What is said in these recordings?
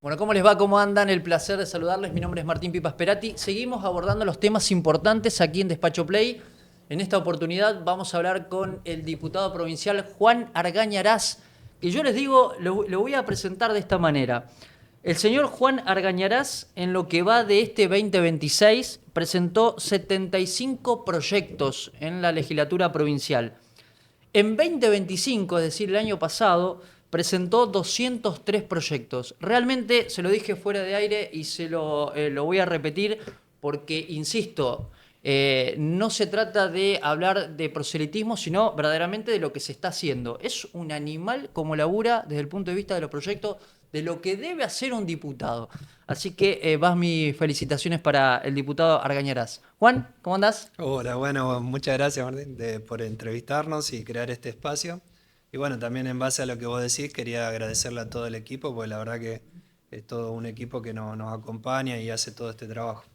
Bueno, ¿cómo les va? ¿Cómo andan? El placer de saludarles. Mi nombre es Martín Pipa Sperati. Seguimos abordando los temas importantes aquí en Despacho Play. En esta oportunidad vamos a hablar con el diputado provincial Juan Argañarás, que yo les digo, lo voy a presentar de esta manera. El señor Juan Argañarás, en lo que va de este 2026, presentó 75 proyectos en la legislatura provincial. En 2025, es decir, el año pasado, presentó 203 proyectos. Realmente, se lo dije fuera de aire y lo voy a repetir porque, insisto, no se trata de hablar de proselitismo, sino verdaderamente de lo que se está haciendo. Es un animal como labura desde el punto de vista de los proyectos, de lo que debe hacer un diputado. Así que vas mis felicitaciones para el diputado Argañarás. Juan, ¿cómo andás? Hola, bueno, muchas gracias Martín por entrevistarnos y crear este espacio. Y bueno, también en base a lo que vos decís, quería agradecerle a todo el equipo, porque la verdad que es todo un equipo que nos acompaña y hace todo este trabajo.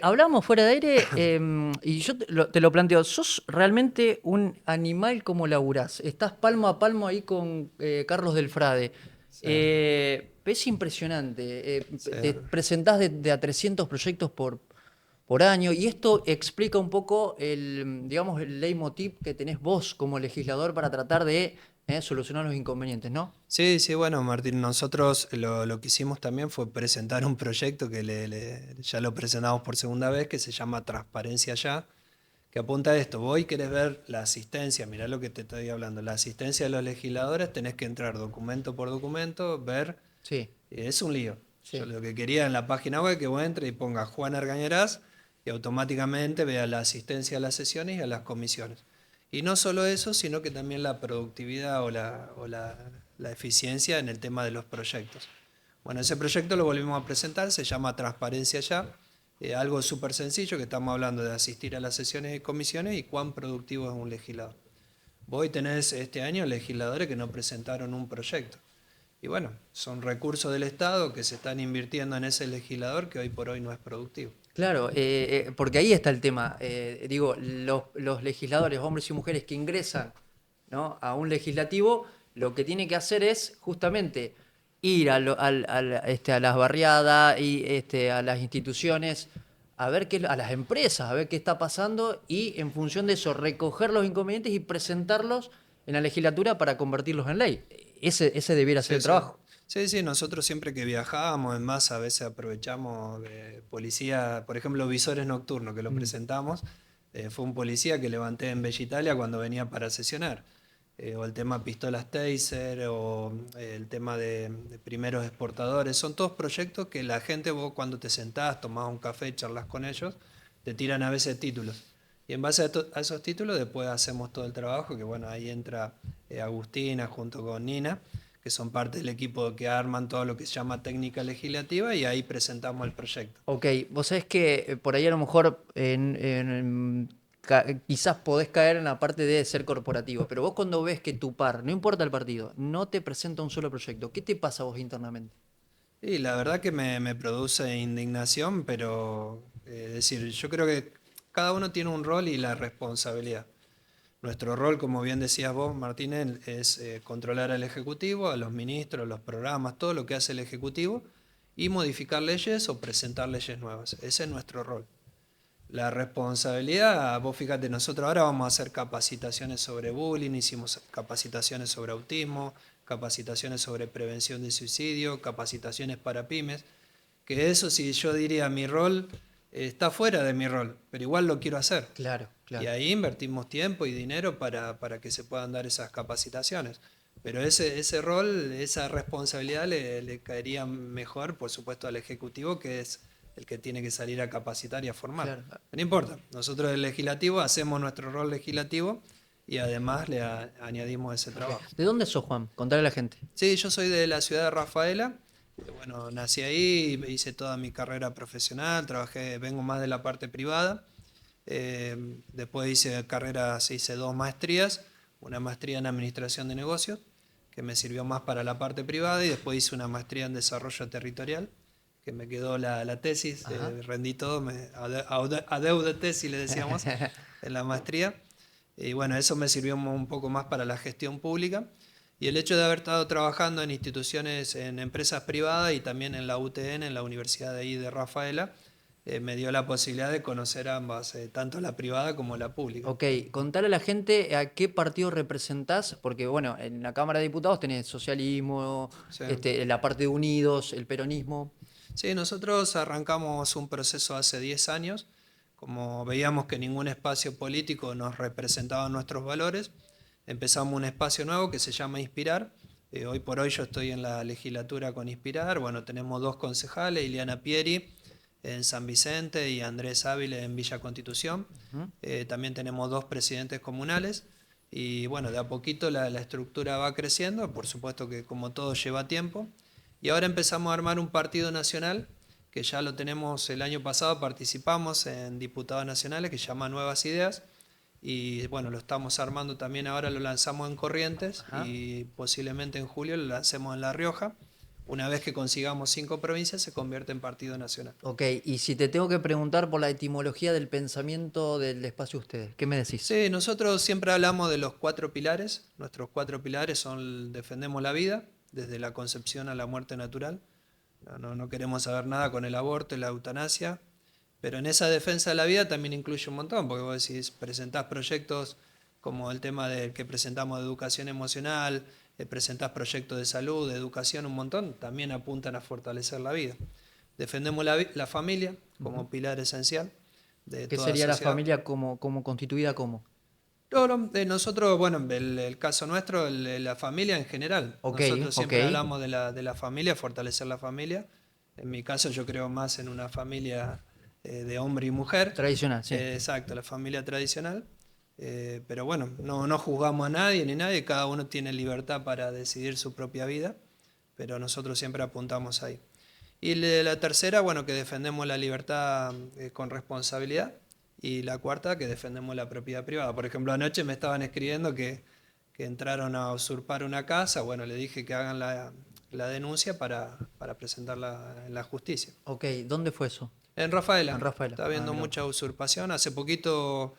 Hablábamos fuera de aire y yo te lo planteo. ¿Sos realmente un animal como laburás? Estás palmo a palmo ahí con Carlos Delfrade. Sí, Es impresionante. sí. Te presentás de a 300 proyectos por año y esto explica un poco digamos, el leitmotiv que tenés vos como legislador para tratar de solucionar los inconvenientes, ¿no? Sí, sí, bueno, Martín, nosotros lo que hicimos también fue presentar un proyecto que ya lo presentamos por segunda vez, que se llama Transparencia Ya, que apunta a esto. Vos querés ver la asistencia, mirá lo que te estoy hablando, la asistencia de los legisladores, tenés que entrar documento por documento, ver, Sí, es un lío. Yo sí. lo que quería en la página web que vos entres y ponga Juan Argañarás y automáticamente vea la asistencia a las sesiones y a las comisiones. Y no solo eso, sino que también la productividad o la eficiencia en el tema de los proyectos. Bueno, ese proyecto lo volvimos a presentar, se llama Transparencia Ya, algo súper sencillo, que estamos hablando de asistir a las sesiones y comisiones y cuán productivo es un legislador. Vos hoy tenés este año legisladores que no presentaron un proyecto. Y bueno, son recursos del Estado que se están invirtiendo en ese legislador que hoy por hoy no es productivo. Claro, porque ahí está el tema. Digo, los legisladores, hombres y mujeres que ingresan, ¿no?, a un legislativo, lo que tiene que hacer es justamente ir a las barriadas y a las instituciones, a ver a las empresas, a ver qué está pasando y en función de eso recoger los inconvenientes y presentarlos en la legislatura para convertirlos en ley. Ese debiera ser Sí, el sí. trabajo. Sí, sí, nosotros siempre que viajábamos, en más a veces aprovechamos de policía, por ejemplo, visores nocturnos que lo Mm. presentamos, fue un policía que levanté en Bella Italia cuando venía para sesionar. O el tema pistolas taser, o el tema de primeros exportadores, son todos proyectos que la gente, vos cuando te sentás, tomás un café, charlas con ellos, te tiran a veces títulos. Y en base a esos títulos después hacemos todo el trabajo, que bueno, ahí entra Agustina junto con Nina, que son parte del equipo que arman todo lo que se llama técnica legislativa y ahí presentamos el proyecto. Ok, vos sabés que por ahí a lo mejor quizás podés caer en la parte de ser corporativo, pero vos cuando ves que tu par, no importa el partido, no te presenta un solo proyecto, ¿qué te pasa a vos internamente? Y la verdad que me produce indignación, pero es decir, yo creo que cada uno tiene un rol y la responsabilidad. Nuestro rol, como bien decías vos, Martínez, es controlar al Ejecutivo, a los ministros, los programas, todo lo que hace el Ejecutivo y modificar leyes o presentar leyes nuevas. Ese es nuestro rol. La responsabilidad, vos fíjate, nosotros ahora vamos a hacer capacitaciones sobre bullying, hicimos capacitaciones sobre autismo, capacitaciones sobre prevención de suicidio, capacitaciones para pymes, que eso sí yo diría mi rol está fuera de mi rol, pero igual lo quiero hacer. Claro, Y claro. ahí invertimos tiempo y dinero para que se puedan dar esas capacitaciones. Pero ese rol, esa responsabilidad le caería mejor, por supuesto, al Ejecutivo, que es el que tiene que salir a capacitar y a formar. Claro. No importa, nosotros el legislativo hacemos nuestro rol legislativo y además añadimos ese Ok. trabajo. ¿De dónde sos, Juan? Contale a la gente. Sí, yo soy de la ciudad de Rafaela. Bueno, nací ahí, hice toda mi carrera profesional, trabajé, vengo más de la parte privada. Después hice dos maestrías, una maestría en administración de negocios, que me sirvió más para la parte privada, y después hice una maestría en desarrollo territorial, que me quedó la tesis, Ajá. rendí todo, adeudo tesis le decíamos, en la maestría. Y bueno, eso me sirvió un poco más para la gestión pública. Y el hecho de haber estado trabajando en instituciones, en empresas privadas y también en la UTN, en la Universidad de ahí de Rafaela, me dio la posibilidad de conocer ambas, tanto la privada como la pública. Ok, contale a la gente a qué partido representás, porque bueno, en la Cámara de Diputados tenés socialismo, Sí. la parte de Unidos, el peronismo. Sí, nosotros arrancamos un proceso hace 10 años, como veíamos que ningún espacio político nos representaba nuestros valores, empezamos un espacio nuevo que se llama Inspirar. Hoy por hoy yo estoy en la legislatura con Inspirar, bueno, tenemos 2 concejales, Ileana Pieri en San Vicente y Andrés Ávila en Villa Constitución. También tenemos 2 presidentes comunales y bueno, de a poquito la estructura va creciendo, por supuesto que como todo lleva tiempo. Y ahora empezamos a armar un partido nacional, que ya lo tenemos el año pasado, participamos en diputados nacionales, que se llama Nuevas Ideas, y bueno, lo estamos armando también ahora, lo lanzamos en Corrientes, Ajá. y posiblemente en julio lo lancemos en La Rioja. Una vez que consigamos 5 provincias, se convierte en partido nacional. Ok, y si te tengo que preguntar por la etimología del pensamiento del espacio ustedes, ¿qué me decís? Sí, nosotros siempre hablamos de los 4 pilares. Nuestros 4 pilares son: defendemos la vida, desde la concepción a la muerte natural. No queremos saber nada con el aborto y la eutanasia, pero en esa defensa de la vida también incluye un montón, porque vos decís, presentás proyectos como el tema que presentamos de educación emocional, presentás proyectos de salud, de educación, un montón, también apuntan a fortalecer la vida. Defendemos la familia como pilar esencial de ¿Qué toda sería la sociedad. familia como constituida como? Nosotros, bueno, el caso nuestro, la familia en general. Ok, Nosotros siempre ok. hablamos de la familia, fortalecer la familia. En mi caso yo creo más en una familia de hombre y mujer. Tradicional, sí. Exacto, la familia tradicional. Pero bueno, no juzgamos a nadie ni nadie, cada uno tiene libertad para decidir su propia vida, pero nosotros siempre apuntamos ahí. Y la tercera, bueno, que defendemos la libertad con responsabilidad. Y la cuarta, que defendemos la propiedad privada. Por ejemplo, anoche me estaban escribiendo que entraron a usurpar una casa. Bueno, le dije que hagan la denuncia para presentarla en la justicia. Ok, ¿dónde fue eso? En Rafaela. En Rafaela. Está habiendo Mirá. mucha usurpación. Hace poquito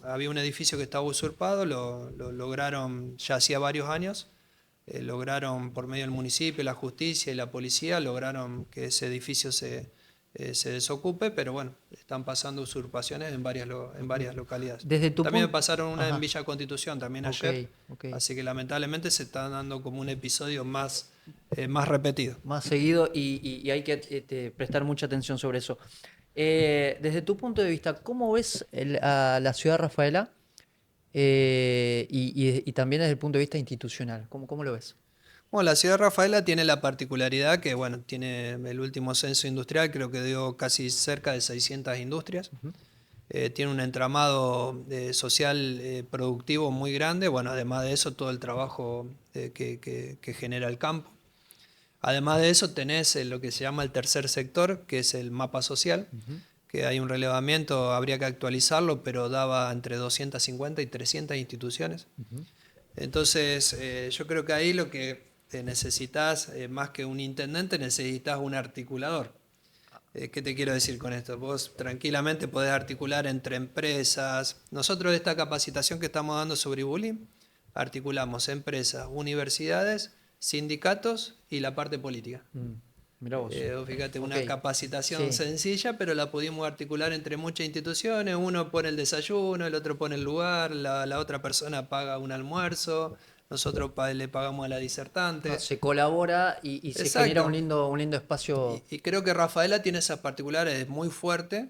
había un edificio que estaba usurpado. Lo lograron, ya hacía varios años. Lograron por medio del municipio, la justicia y la policía, lograron que ese edificio se desocupe, pero bueno, están pasando usurpaciones en varias localidades. Desde tu También me punto... pasaron una Ajá. en Villa Constitución, también Ok, ayer, ok. así que lamentablemente se está dando como un episodio más repetido. Más seguido y hay que prestar mucha atención sobre eso. Desde tu punto de vista, ¿cómo ves a la ciudad de Rafaela? Y también desde el punto de vista institucional, ¿cómo lo ves? Bueno, la ciudad de Rafaela tiene la particularidad que, bueno, tiene el último censo industrial, creo que dio casi cerca de 600 industrias. Tiene un entramado social productivo muy grande, bueno, además de eso todo el trabajo que genera el campo. Además de eso tenés lo que se llama el tercer sector, que es el mapa social, que hay un relevamiento, habría que actualizarlo, pero daba entre 250 y 300 instituciones. Entonces, yo creo que ahí lo que necesitas, más que un intendente, necesitas un articulador. ¿Qué te quiero decir con esto? Vos tranquilamente podés articular entre empresas. Nosotros esta capacitación que estamos dando sobre bullying, articulamos empresas, universidades, sindicatos y la parte política. Mirá vos. Fíjate, Ok. una capacitación Sí. sencilla, pero la pudimos articular entre muchas instituciones. Uno pone el desayuno, el otro pone el lugar, la otra persona paga un almuerzo, nosotros le pagamos a la disertante. Se colabora y se Exacto. genera un lindo espacio. Y creo que Rafaela tiene esas particulares muy fuerte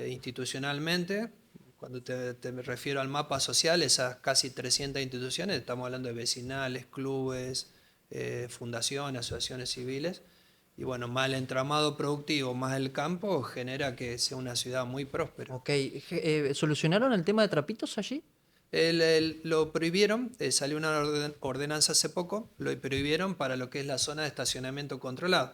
institucionalmente. Cuando te refiero al mapa social, esas casi 300 instituciones, estamos hablando de vecinales, clubes, fundaciones, asociaciones civiles. Y bueno, más el entramado productivo, más el campo, genera que sea una ciudad muy próspera. Ok. ¿Solucionaron el tema de trapitos allí? Lo prohibieron, salió una ordenanza hace poco, lo prohibieron para lo que es la zona de estacionamiento controlado.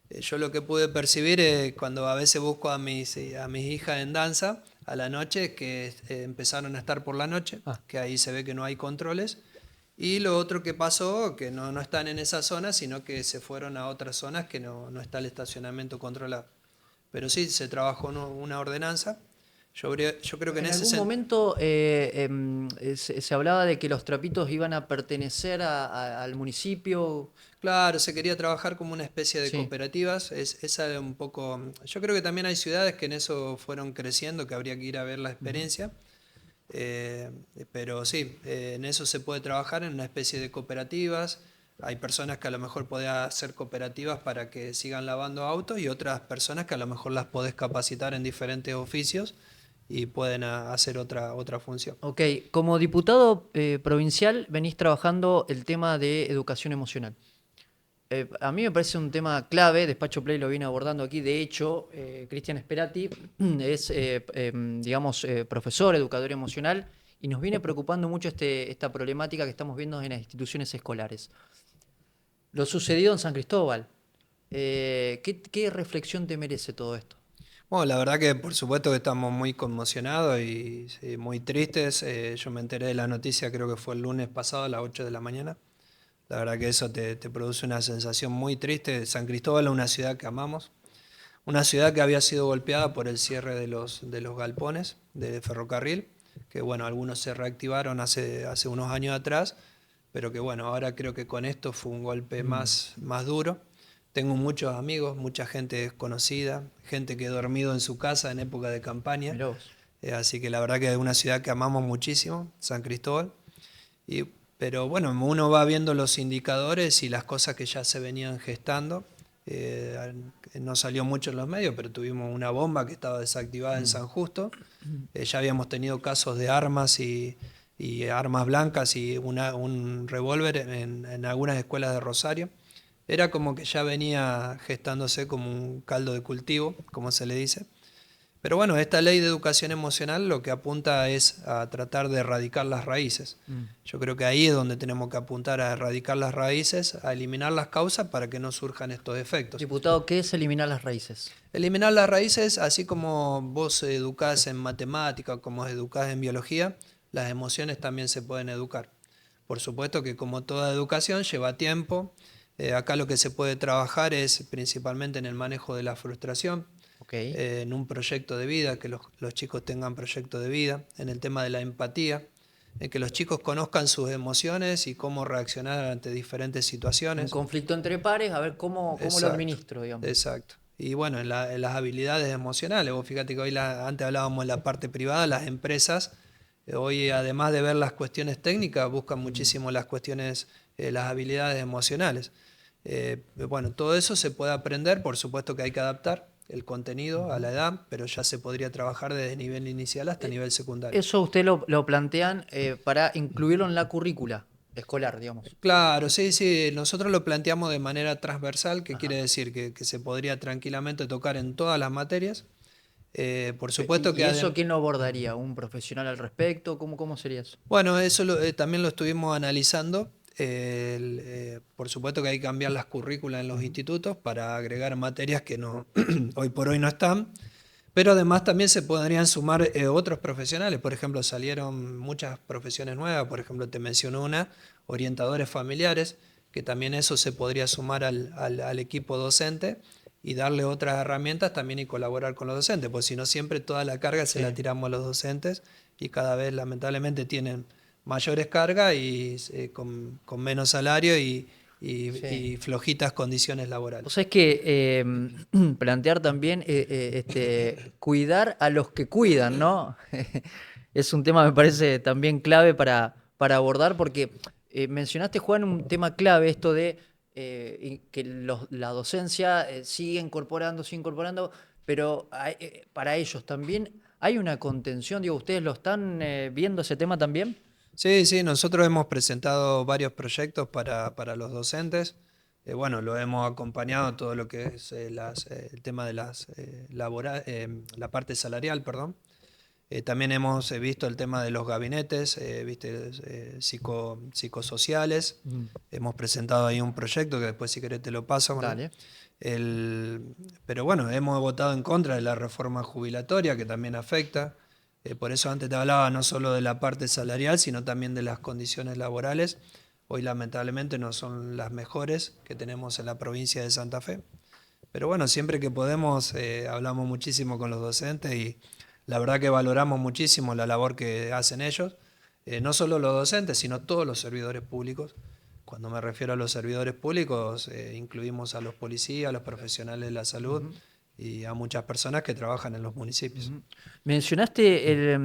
Yo lo que pude percibir cuando a veces busco a mis hijas en danza a la noche, que empezaron a estar por la noche, que ahí se ve que no hay controles. Y lo otro que pasó, que no están en esa zona, sino que se fueron a otras zonas que no está el estacionamiento controlado. Pero sí, se trabajó una ordenanza. Yo creo que en En ese algún sentido... momento se hablaba de que los trapitos iban a pertenecer al municipio. Claro, se quería trabajar como una especie de Sí. cooperativas. Esa era un poco. Yo creo que también hay ciudades que en eso fueron creciendo, que habría que ir a ver la Ujú. experiencia. Eh, pero sí, en eso se puede trabajar en una especie de cooperativas. Hay personas que a lo mejor podés hacer cooperativas para que sigan lavando autos y otras personas que a lo mejor las podés capacitar en diferentes oficios y pueden hacer otra función. Ok, como diputado provincial venís trabajando el tema de educación emocional. A mí me parece un tema clave, Despacho Play lo viene abordando aquí, de hecho, Cristian Sperati es, digamos, profesor, educador emocional, y nos viene preocupando mucho esta problemática que estamos viendo en las instituciones escolares. Lo sucedido en San Cristóbal, ¿qué reflexión te merece todo esto? Bueno, la verdad que por supuesto que estamos muy conmocionados y sí, muy tristes. Yo me enteré de la noticia, creo que fue el lunes pasado a las 8 de la mañana. La verdad que eso te produce una sensación muy triste. San Cristóbal es una ciudad que amamos, una ciudad que había sido golpeada por el cierre de los galpones de ferrocarril, que bueno, algunos se reactivaron hace unos años atrás, pero que bueno, ahora creo que con esto fue un golpe Mm, más duro. Tengo muchos amigos, mucha gente desconocida, gente que ha dormido en su casa en época de campaña, mirá vos. así que la verdad que es una ciudad que amamos muchísimo, San Cristóbal. Y, pero bueno, uno va viendo los indicadores y las cosas que ya se venían gestando. No salió mucho en los medios, pero tuvimos una bomba que estaba desactivada en Mm. San Justo. Ya habíamos tenido casos de armas y armas blancas y un revólver en algunas escuelas de Rosario. Era como que ya venía gestándose como un caldo de cultivo, como se le dice. Pero bueno, esta ley de educación emocional lo que apunta es a tratar de erradicar las raíces. Mm. Yo creo que ahí es donde tenemos que apuntar a erradicar las raíces, a eliminar las causas para que no surjan estos efectos. Diputado, ¿qué es eliminar las raíces? Eliminar las raíces, así como vos educás en matemática, como educás en biología, las emociones también se pueden educar. Por supuesto que como toda educación lleva tiempo. Acá lo que se puede trabajar es principalmente en el manejo de la frustración, Ok. en un proyecto de vida, que los chicos tengan proyecto de vida, en el tema de la empatía, en que los chicos conozcan sus emociones y cómo reaccionar ante diferentes Un situaciones. conflicto entre pares, a ver cómo lo Exacto, administro, digamos. exacto. Y bueno, en las habilidades emocionales, vos fíjate que hoy antes hablábamos de la parte privada, las empresas, hoy además de ver las cuestiones técnicas, buscan Mm. muchísimo las cuestiones, las habilidades emocionales. Bueno, todo eso se puede aprender, por supuesto que hay que adaptar el contenido a Ujú. la edad, pero ya se podría trabajar desde nivel inicial hasta Eh, nivel secundario. Eso usted lo plantean para incluirlo en la currícula escolar, digamos. Claro, sí, sí, nosotros lo planteamos de manera transversal, que quiere Ajá. decir que se podría tranquilamente tocar en todas las materias. Por ¿Y, supuesto que y eso quién lo abordaría? ¿Un profesional al respecto? ¿Cómo sería eso? bueno, eso también lo estuvimos analizando. Por supuesto que hay que cambiar las currículas en los Ujú. institutos para agregar materias que no, hoy por hoy no están. Pero además también se podrían sumar otros profesionales. Por ejemplo, salieron muchas profesiones nuevas. Por ejemplo, te menciono una, orientadores familiares, que también eso se podría sumar al equipo docente y darle otras herramientas también y colaborar con los docentes. Pues si no, siempre toda la carga se la Sí. tiramos a los docentes y cada vez lamentablemente tienen mayores cargas y con menos salario Sí. y flojitas condiciones O laborales. sea, es que plantear también cuidar a los que cuidan, ¿no? Es un tema, me parece, también clave para abordar, porque mencionaste, Juan, un tema clave, esto de que la docencia sigue incorporando, pero para ellos también hay una contención, digo, ¿ustedes lo están viendo ese tema también? Sí, sí, nosotros hemos presentado varios proyectos para los docentes. Bueno, lo hemos acompañado todo lo que es el tema de la parte salarial, perdón. También hemos visto el tema de los gabinetes, viste, psicosociales. Mm. Hemos presentado ahí un proyecto que después si querés te lo paso, ¿verdad? Dale. Pero bueno, hemos votado en contra de la reforma jubilatoria que también afecta. Por eso antes te hablaba no solo de la parte salarial, sino también de las condiciones laborales. Hoy lamentablemente no son las mejores que tenemos en la provincia de Santa Fe. Pero bueno, siempre que podemos hablamos muchísimo con los docentes y La verdad que valoramos muchísimo la labor que hacen ellos, no solo los docentes, sino todos los servidores públicos. Cuando me refiero a los servidores públicos, incluimos a los policías, a los profesionales de la salud y a muchas personas que trabajan en los municipios. Mencionaste,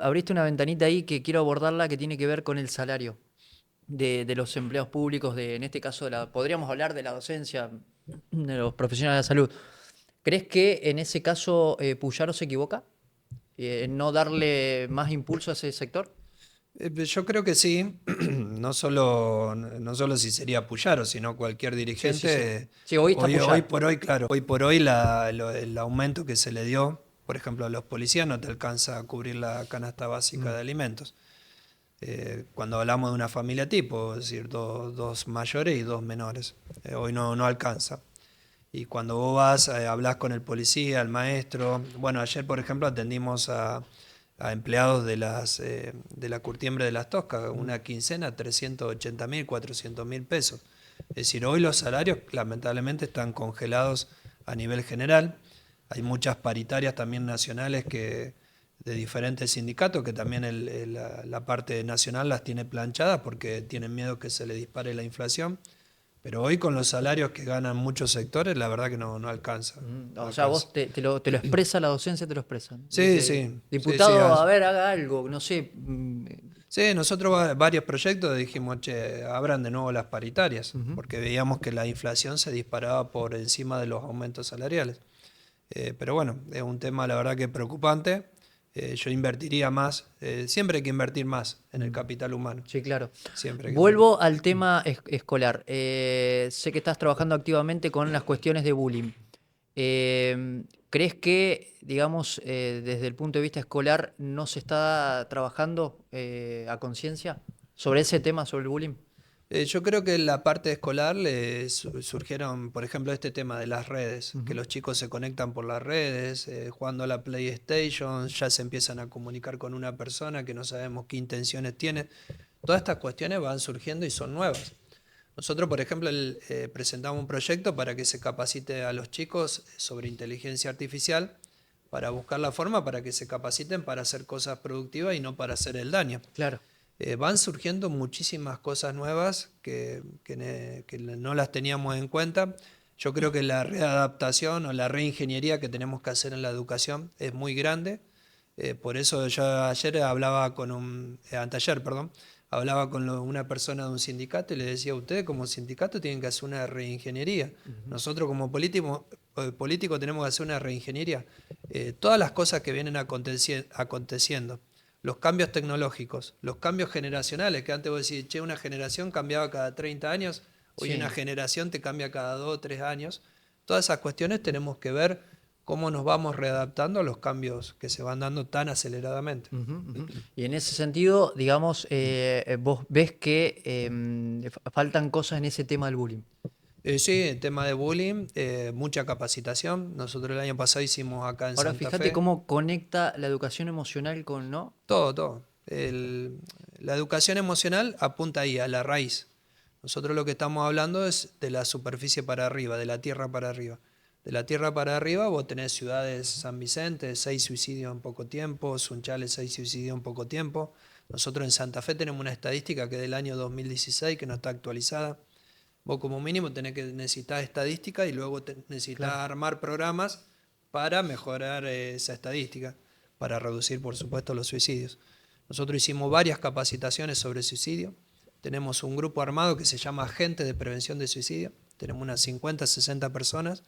abriste una ventanita ahí que quiero abordarla que tiene que ver con el salario de los empleados públicos, en este caso podríamos hablar de la docencia, de los profesionales de la salud. ¿Crees que en ese caso Puyaro se equivoca en no darle más impulso a ese sector? Yo creo que sí, no solo si sería Puyaro, sino cualquier Sí, sí, sí. dirigente. Sí, hoy está Hoy Puyaro. por hoy, claro, hoy por hoy el aumento que se le dio, por ejemplo, a los policías no te alcanza a cubrir la canasta básica de alimentos. Cuando hablamos de una familia tipo, es decir, dos mayores y dos menores, hoy no alcanza. Y cuando vos vas, hablas con el policía, el maestro. Bueno, ayer, por ejemplo, atendimos a empleados de la curtiembre de Las Toscas, una quincena, 380.000, 400.000 pesos. Es decir, hoy los salarios lamentablemente están congelados a nivel general. Hay muchas paritarias también nacionales de diferentes sindicatos que también la parte nacional las tiene planchadas porque tienen miedo que se le dispare la inflación. Pero hoy con los salarios que ganan muchos sectores, la verdad que no alcanza. No O sea, alcanza. vos te lo expresa, la docencia te lo expresa. Sí, Dice, sí. diputado, Sí. a ver, haga algo, no sé. Sí, nosotros varios proyectos dijimos, che, abran de nuevo las paritarias, porque veíamos que la inflación se disparaba por encima de los aumentos salariales. Pero bueno, es un tema la verdad que preocupante. Yo invertiría más, siempre hay que invertir más en el capital humano. Sí, claro. Siempre hay que Vuelvo al tema escolar. Sé que estás trabajando activamente con las cuestiones de bullying. ¿Crees que, digamos, desde el punto de vista escolar no se está trabajando a conciencia sobre ese tema, sobre el bullying? Yo creo que en la parte escolar surgieron, por ejemplo, este tema de las redes, que Ujú. los chicos se conectan por las redes, jugando a la PlayStation, ya se empiezan a comunicar con una persona que no sabemos qué intenciones tiene. Todas estas cuestiones van surgiendo y son nuevas. Nosotros, por ejemplo, presentamos un proyecto para que se capacite a los chicos sobre inteligencia artificial, para buscar la forma para que se capaciten para hacer cosas productivas y no para hacer el daño. Claro. Van surgiendo muchísimas cosas nuevas que no las teníamos en cuenta. Yo creo que la readaptación o la reingeniería que tenemos que hacer en la educación es muy grande. Por eso yo ayer anteayer, perdón, hablaba con una persona de un sindicato y le decía, ustedes como sindicato tienen que hacer una reingeniería. Nosotros como político tenemos que hacer una reingeniería. Todas las cosas que vienen aconteciendo, los cambios tecnológicos, los cambios generacionales, que antes vos decís, che, una generación cambiaba cada 30 años, hoy Sí. una generación te cambia cada 2 o 3 años. Todas esas cuestiones tenemos que ver cómo nos vamos readaptando a los cambios que se van dando tan aceleradamente. Ujú, ujú. Y en ese sentido, digamos, vos ves que faltan cosas en ese tema del bullying. Sí, el tema de bullying, mucha capacitación. Nosotros el año pasado hicimos acá en Ahora, Santa fíjate Fe. cómo conecta la educación emocional con, ¿no? Todo. La educación emocional apunta ahí, a la raíz. Nosotros lo que estamos hablando es de la superficie para arriba, de la tierra para arriba. De la tierra para arriba vos tenés ciudades, San Vicente, 6 suicidios en poco tiempo, Sunchales, 6 suicidios en poco tiempo. Nosotros en Santa Fe tenemos una estadística que es del año 2016, que no está actualizada. Vos como mínimo necesitar estadística y luego necesitas Claro. armar programas para mejorar esa estadística, para reducir, por supuesto, los suicidios. Nosotros hicimos varias capacitaciones sobre suicidio. Tenemos un grupo armado que se llama Agentes de Prevención de Suicidio. Tenemos unas 50, 60 personas.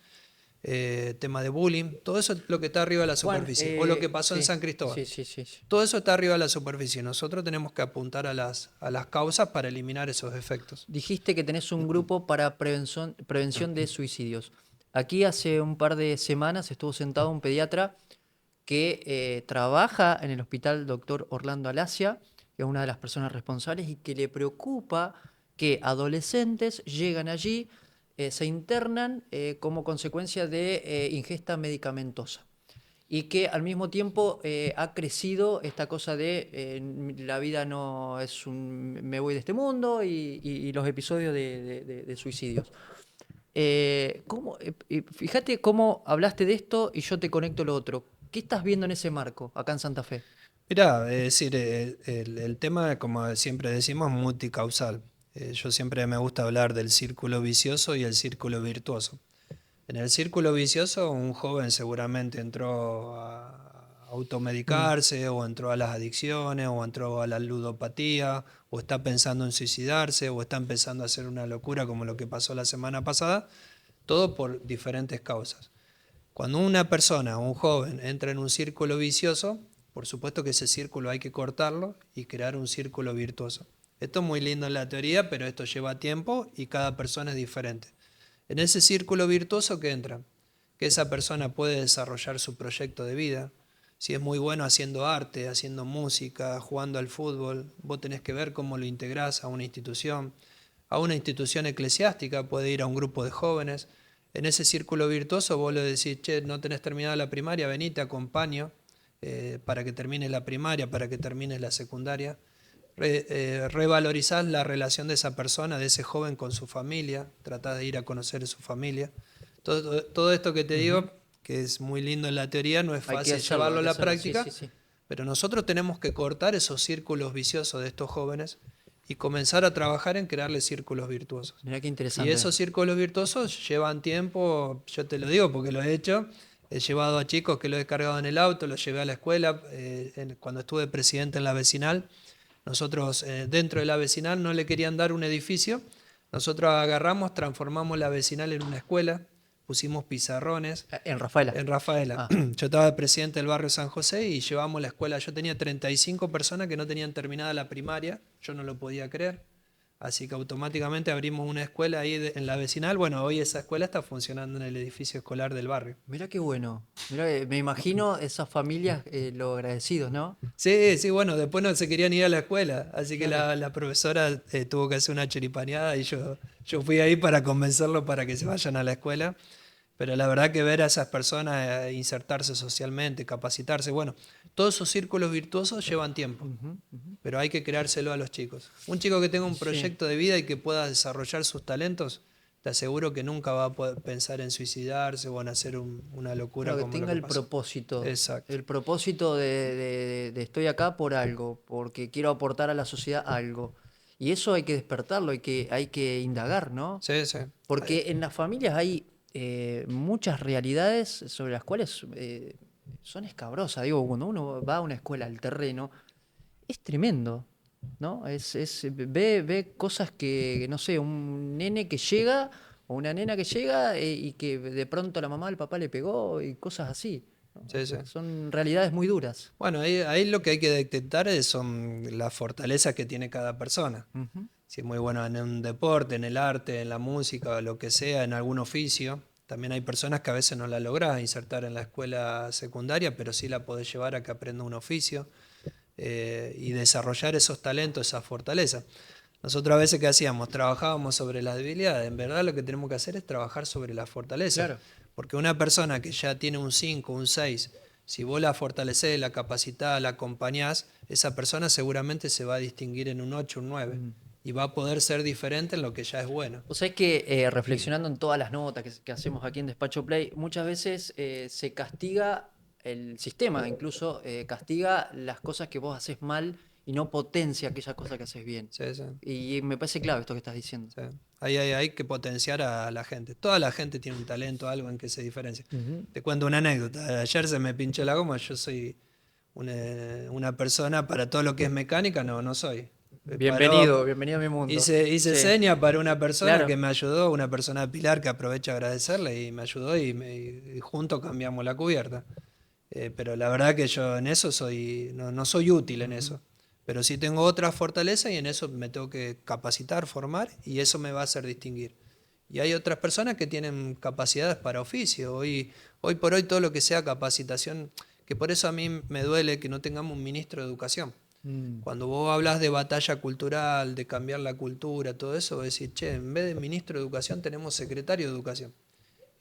Tema de bullying. Todo eso es lo que está arriba de la Juan, superficie. O lo que pasó en sí, San Cristóbal. sí. Todo eso está arriba de la superficie. Nosotros tenemos que apuntar a las causas para eliminar esos efectos. Dijiste que tenés un grupo para prevención de suicidios. Aquí hace un par de semanas estuvo sentado un pediatra que trabaja en el hospital Dr. Orlando Alasia, que es una de las personas responsables, y que le preocupa que adolescentes llegan allí, se internan como consecuencia de ingesta medicamentosa. Y que al mismo tiempo ha crecido esta cosa de la vida no es un me voy de este mundo y los episodios de suicidios. Fíjate cómo hablaste de esto y yo te conecto lo otro. ¿Qué estás viendo en ese marco acá en Santa Fe? Mirá, es decir, el tema, como siempre decimos, multicausal. Yo siempre me gusta hablar del círculo vicioso y el círculo virtuoso. En el círculo vicioso, un joven seguramente entró a Mm, automedicarse, o entró a las adicciones, o entró a la ludopatía, o está pensando en suicidarse, o está empezando a hacer una locura como lo que pasó la semana pasada, todo por diferentes causas. Cuando una persona, un joven, entra en un círculo vicioso, por supuesto que ese círculo hay que cortarlo y crear un círculo virtuoso. Esto es muy lindo en la teoría, pero esto lleva tiempo y cada persona es diferente. En ese círculo virtuoso que entra, que esa persona puede desarrollar su proyecto de vida. Si es muy bueno haciendo arte, haciendo música, jugando al fútbol, vos tenés que ver cómo lo integrás a una institución. A una institución eclesiástica, puede ir a un grupo de jóvenes. En ese círculo virtuoso vos le decís, che, no tenés terminada la primaria, vení, te acompaño para que termines la primaria, para que termines la secundaria. Revalorizás la relación de esa persona, de ese joven con su familia, tratás de ir a conocer a su familia. Todo esto que te ujú. digo, que es muy lindo en la teoría, no es Hay que fácil hacerlo, llevarlo hay a que la hacerlo. Sí, práctica, sí, sí. pero nosotros tenemos que cortar esos círculos viciosos de estos jóvenes y comenzar a trabajar en crearles círculos virtuosos. Mirá qué Y interesante. esos círculos virtuosos llevan tiempo, yo te lo digo porque lo he hecho. He llevado a chicos que lo he cargado en el auto, los llevé a la escuela. Cuando estuve presidente en la vecinal, nosotros dentro de la vecinal no le querían dar un edificio. Nosotros agarramos, transformamos la vecinal en una escuela, pusimos pizarrones. En Rafaela. En Rafaela. Ah, Yo estaba de presidente del barrio San José y llevamos la escuela. Yo tenía 35 personas que no tenían terminada la primaria. Yo no lo podía creer. Así que automáticamente abrimos una escuela ahí en la vecinal. Bueno, hoy esa escuela está funcionando en el edificio escolar del barrio. mirá qué bueno. Mirá, me imagino esas familias, lo agradecidos, ¿no? Sí, sí, bueno, después no se querían ir a la escuela, así que Claro. la profesora tuvo que hacer una choripaneada y yo fui ahí para convencerlo para que se vayan a la escuela. Pero la verdad que ver a esas personas insertarse socialmente, capacitarse, bueno, todos esos círculos virtuosos llevan tiempo, Ujú, ujú. pero hay que creárselo a los chicos. Un chico que tenga un Sí. proyecto de vida y que pueda desarrollar sus talentos, te aseguro que nunca va a poder pensar en suicidarse o en hacer una locura Claro, que como lo tenga que el pasó. propósito. Exacto. El propósito de estoy acá por algo, porque quiero aportar a la sociedad algo. Y eso hay que despertarlo, hay que indagar, ¿no? Sí, sí. Porque en las familias hay muchas realidades sobre las cuales son escabrosas. Digo, cuando uno va a una escuela, al terreno, es tremendo, ¿no? Ve cosas que, no sé, un nene que llega o una nena que llega y que de pronto la mamá o el papá le pegó y cosas así, ¿no? Sí, sí. Son realidades muy duras. Bueno, ahí lo que hay que detectar son las fortalezas que tiene cada persona. Ujú. Si es muy bueno en un deporte, en el arte, en la música, lo que sea, en algún oficio. También hay personas que a veces no la lográs insertar en la escuela secundaria, pero sí la podés llevar a que aprenda un oficio y desarrollar esos talentos, esas fortalezas. Nosotros a veces, ¿qué hacíamos? Trabajábamos sobre las debilidades. En verdad lo que tenemos que hacer es trabajar sobre las fortalezas. Claro. Porque una persona que ya tiene un 5, un 6, si vos la fortalecés, la capacitás, la acompañás, esa persona seguramente se va a distinguir en un 8, un 9 Mm. y va a poder ser diferente en lo que ya es bueno. O sea, es que reflexionando en todas las notas que hacemos aquí en Despacho Play, muchas veces se castiga el sistema, incluso castiga las cosas que vos haces mal y no potencia aquellas cosas que haces bien. Sí, sí, Y me parece clave esto que estás diciendo. sí. Ahí hay que potenciar a la gente. Toda la gente tiene un talento, algo en que se diferencia. Ujú. Te cuento una anécdota. Ayer se me pinchó la goma. Yo soy una persona para todo lo que es mecánica, no soy. Bienvenido, bienvenido a mi mundo. Hice Sí, seña para una persona claro. que me ayudó, una persona de Pilar que aprovecho a agradecerle y me ayudó y juntos cambiamos la cubierta. Pero la verdad que yo en eso no soy útil en Ujú. eso. Pero sí tengo otras fortalezas y en eso me tengo que capacitar, formar y eso me va a hacer distinguir. Y hay otras personas que tienen capacidades para oficio. Hoy por hoy todo lo que sea capacitación, que por eso a mí me duele que no tengamos un ministro de educación. Mm. Cuando vos hablas de batalla cultural, de cambiar la cultura, todo eso, vos decís, che, en vez de ministro de educación tenemos secretario de educación.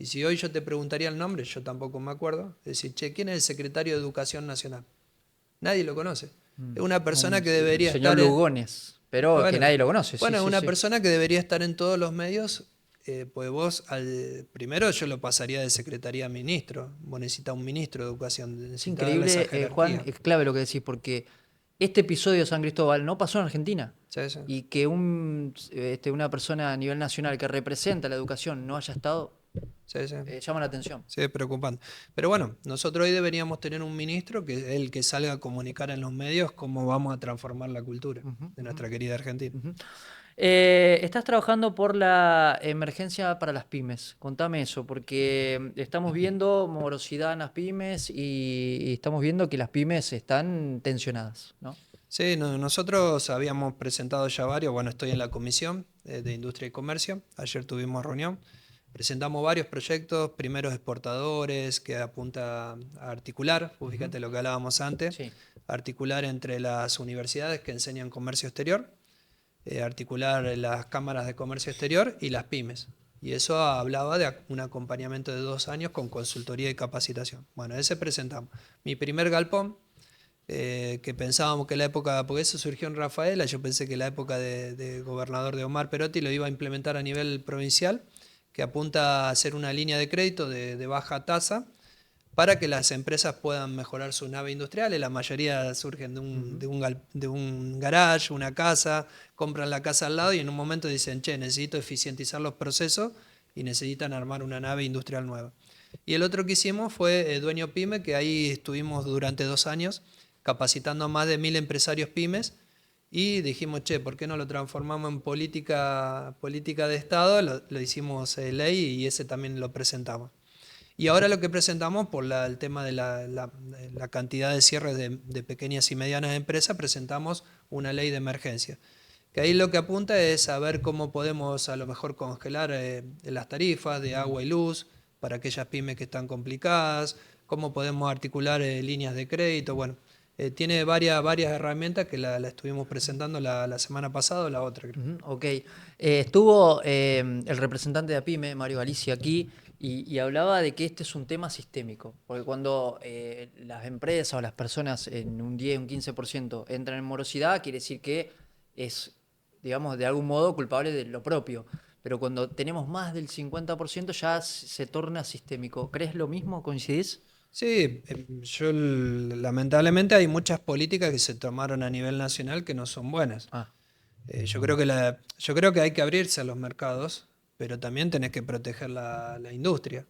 Y si hoy yo te preguntaría el nombre, yo tampoco me acuerdo, decir, che, ¿quién es el secretario de Educación Nacional? Nadie lo conoce. Es una persona que El debería señor estar Lugones, pero que bueno, nadie lo conoce, sí, bueno, es sí, una sí. persona que debería estar en todos los medios pues vos, primero yo lo pasaría de secretaría a ministro. Vos necesitas un ministro de educación, Es necesitas darle esa increíble, Juan, jerarquía. es clave lo que decís, porque este episodio de San Cristóbal no pasó en Argentina. Sí, sí. Y que una persona a nivel nacional que representa la educación no haya estado, Sí, sí. llama la atención. Sí, es preocupante. Pero bueno, nosotros hoy deberíamos tener un ministro que es el que salga a comunicar en los medios cómo vamos a transformar la cultura Ujú, de ujú, nuestra querida Argentina. ujú. Estás trabajando por la emergencia para las pymes. Contame eso, porque estamos viendo morosidad en las pymes y estamos viendo que las pymes están tensionadas, ¿no? Sí, nosotros habíamos presentado ya varios, bueno, estoy en la comisión de Industria y Comercio, ayer tuvimos reunión, presentamos varios proyectos, primeros exportadores, que apunta a articular, pues Ujú. fíjate lo que hablábamos antes, Sí. articular entre las universidades que enseñan comercio exterior, articular las cámaras de comercio exterior y las pymes. Y eso hablaba de un acompañamiento de 2 años con consultoría y capacitación. Bueno, ese presentamos. Mi primer galpón, que pensábamos que la época, porque eso surgió en Rafaela, yo pensé que la época de gobernador de Omar Perotti lo iba a implementar a nivel provincial, que apunta a hacer una línea de crédito de baja tasa para que las empresas puedan mejorar sus naves industriales. La mayoría surgen Ujú. de un garage, una casa, compran la casa al lado y en un momento dicen, che, necesito eficientizar los procesos y necesitan armar una nave industrial nueva. Y el otro que hicimos fue Dueño Pyme, que ahí estuvimos durante 2 años capacitando a más de 1000 empresarios pymes y dijimos, che, ¿por qué no lo transformamos en política de Estado? Lo hicimos ley y ese también lo presentamos. Y ahora lo que presentamos, por el tema de la cantidad de cierres de pequeñas y medianas empresas, presentamos una ley de emergencia. Que ahí lo que apunta es a ver cómo podemos a lo mejor congelar las tarifas de agua y luz para aquellas pymes que están complicadas, cómo podemos articular líneas de crédito. Bueno, tiene varias herramientas que la estuvimos presentando la semana pasada o la otra, creo. Ujú, ok. Estuvo el representante de APYME, Mario Galicia, aquí y hablaba de que este es un tema sistémico, porque cuando las empresas o las personas en un 10, un 15% entran en morosidad, quiere decir que es, digamos, de algún modo culpable de lo propio. Pero cuando tenemos más del 50% ya se torna sistémico. ¿Crees lo mismo? ¿Coincidís? Sí, lamentablemente hay muchas políticas que se tomaron a nivel nacional que no son buenas. Ah, Yo creo que hay que abrirse a los mercados, pero también tenés que proteger la industria.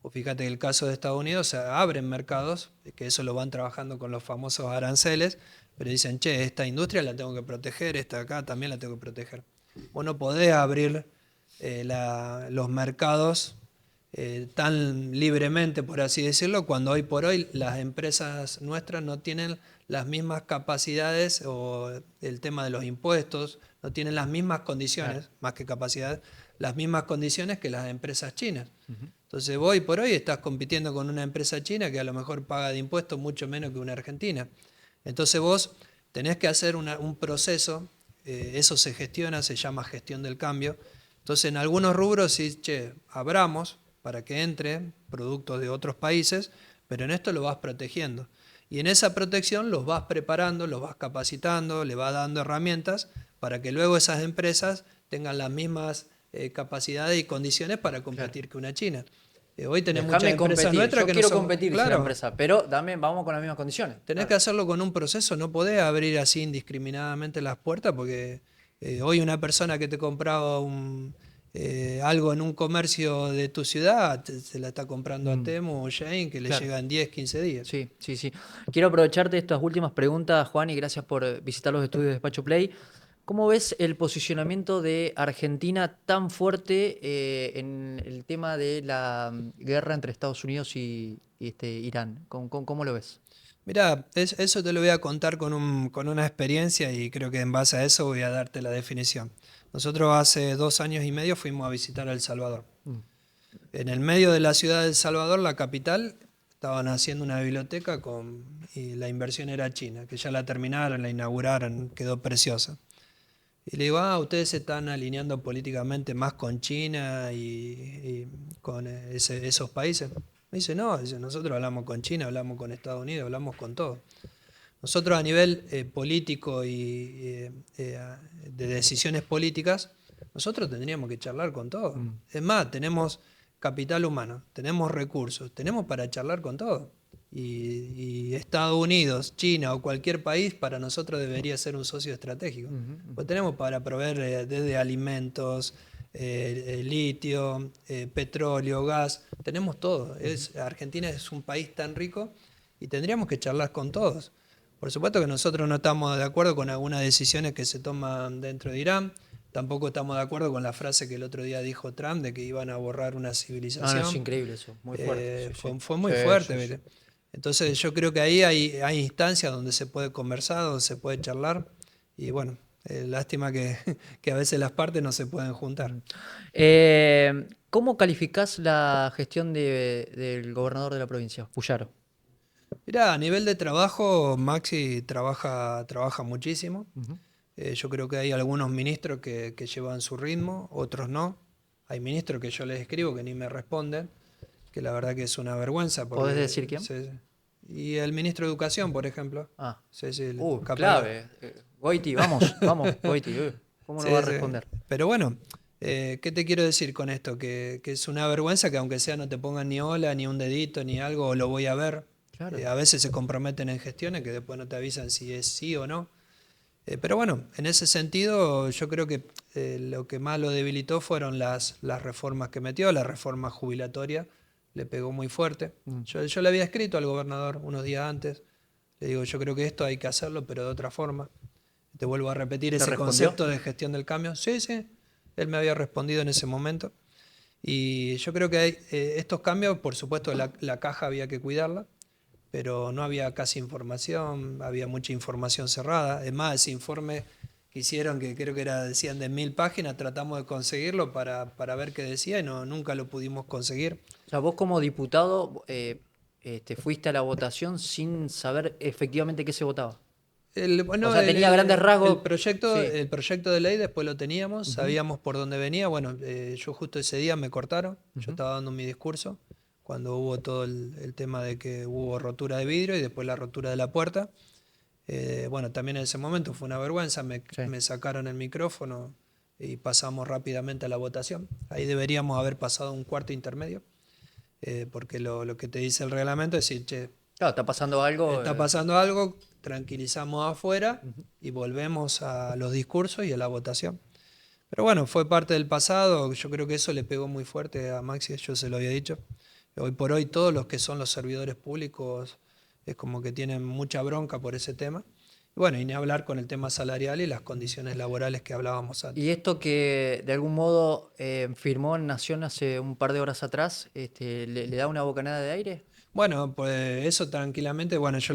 O fíjate que el caso de Estados Unidos, se abren mercados, que eso lo van trabajando con los famosos aranceles, pero dicen, che, esta industria la tengo que proteger, esta acá también la tengo que proteger. Vos no podés abrir los mercados tan libremente, por así decirlo, cuando hoy por hoy las empresas nuestras no tienen las mismas capacidades o el tema de los impuestos, no tienen las mismas condiciones, claro. más que capacidades, las mismas condiciones que las empresas chinas. Ujú. Entonces hoy por hoy estás compitiendo con una empresa china que a lo mejor paga de impuestos mucho menos que una argentina. Entonces vos tenés que hacer un proceso, eso se gestiona, se llama gestión del cambio. Entonces en algunos rubros sí, che, abramos para que entre productos de otros países, pero en esto lo vas protegiendo. Y en esa protección los vas preparando, los vas capacitando, le vas dando herramientas para que luego esas empresas tengan las mismas capacidades y condiciones para Claro. competir que una China. Hoy tenemos muchas Déjame empresas competir. nuestras Yo que no quiero son, competir, dice la claro, empresa, pero vamos con las mismas condiciones. tenés Claro. que hacerlo con un proceso, no podés abrir así indiscriminadamente las puertas porque hoy una persona que te compraba algo en un comercio de tu ciudad se la está comprando a Mm, Temu o Shein que le claro. llega en 10, 15 días. Sí, sí, sí. Quiero aprovecharte estas últimas preguntas, Juan, y gracias por visitar los estudios de Despacho Play. ¿Cómo ves el posicionamiento de Argentina tan fuerte en el tema de la guerra entre Estados Unidos y Irán? ¿Cómo lo ves? Mirá, eso te lo voy a contar con una experiencia y creo que en base a eso voy a darte la definición. Nosotros hace 2 años y medio fuimos a visitar a El Salvador. Mm, En el medio de la ciudad de El Salvador, la capital, estaban haciendo una biblioteca y la inversión era china, que ya la terminaron, la inauguraron, quedó preciosa. Y le digo, ustedes se están alineando políticamente más con China y con esos países. Me dice, no, dice, nosotros hablamos con China, hablamos con Estados Unidos, hablamos con todo. Nosotros a nivel político y de decisiones políticas, nosotros tendríamos que charlar con todos. Es más, tenemos capital humano, tenemos recursos, tenemos para charlar con todos. Y Estados Unidos, China o cualquier país para nosotros debería ser un socio estratégico. Pues tenemos para proveer desde alimentos, litio, petróleo, gas, tenemos todo. Argentina es un país tan rico y tendríamos que charlar con todos. Por supuesto que nosotros no estamos de acuerdo con algunas decisiones que se toman dentro de Irán. Tampoco estamos de acuerdo con la frase que el otro día dijo Trump de que iban a borrar una civilización. No, es increíble eso, muy fuerte. Fue muy fuerte. Sí. Entonces yo creo que ahí hay instancias donde se puede conversar, donde se puede charlar. Y bueno, lástima que a veces las partes no se pueden juntar. ¿Cómo calificás la gestión del gobernador de la provincia, Puyaro? Mirá, a nivel de trabajo, Maxi trabaja muchísimo. Yo creo que hay algunos ministros que llevan su ritmo, otros no. Hay ministros que yo les escribo que ni me responden, que la verdad que es una vergüenza. ¿Podés decir quién? Y el ministro de Educación, por ejemplo. Clave. Goiti, vamos, Goiti. ¿Cómo no va a responder? Pero bueno, ¿qué te quiero decir con esto? Que es una vergüenza que aunque sea no te pongan ni hola, ni un dedito, ni algo, o lo voy a ver. Claro. A veces se comprometen en gestiones que después no te avisan si es sí o no. Pero bueno, en ese sentido yo creo que lo que más lo debilitó fueron las reformas que metió, la reforma jubilatoria, le pegó muy fuerte. Yo le había escrito al gobernador unos días antes, le digo, yo creo que esto hay que hacerlo, pero de otra forma. Te vuelvo a repetir ese concepto de gestión del cambio. Sí, él me había respondido en ese momento. Y yo creo que hay, estos cambios, por supuesto, la caja había que cuidarla, pero no había casi información, había mucha información cerrada. Es más, ese informe que hicieron, que creo que decían de 1000 páginas, tratamos de conseguirlo para ver qué decía y nunca lo pudimos conseguir. O sea, vos como diputado fuiste a la votación sin saber efectivamente qué se votaba. Bueno, o sea, tenía grandes rasgos. El proyecto de ley después lo teníamos, sabíamos por dónde venía. Bueno, yo justo ese día me cortaron, yo estaba dando mi discurso, cuando hubo todo el tema de que hubo rotura de vidrio y después la rotura de la puerta. Bueno, también en ese momento fue una vergüenza, me sacaron el micrófono y pasamos rápidamente a la votación. Ahí deberíamos haber pasado un cuarto intermedio, porque lo que te dice el reglamento es decir, che, claro, está pasando algo. Está pasando algo, tranquilizamos afuera y volvemos a los discursos y a la votación. Pero bueno, fue parte del pasado, yo creo que eso le pegó muy fuerte a Maxi, yo se lo había dicho. Hoy por hoy todos los que son los servidores públicos es como que tienen mucha bronca por ese tema. Y bueno, y ni hablar con el tema salarial y las condiciones laborales que hablábamos antes. Y esto que de algún modo firmó en Nación hace un par de horas atrás, ¿le da una bocanada de aire? Bueno, pues eso tranquilamente. Bueno, yo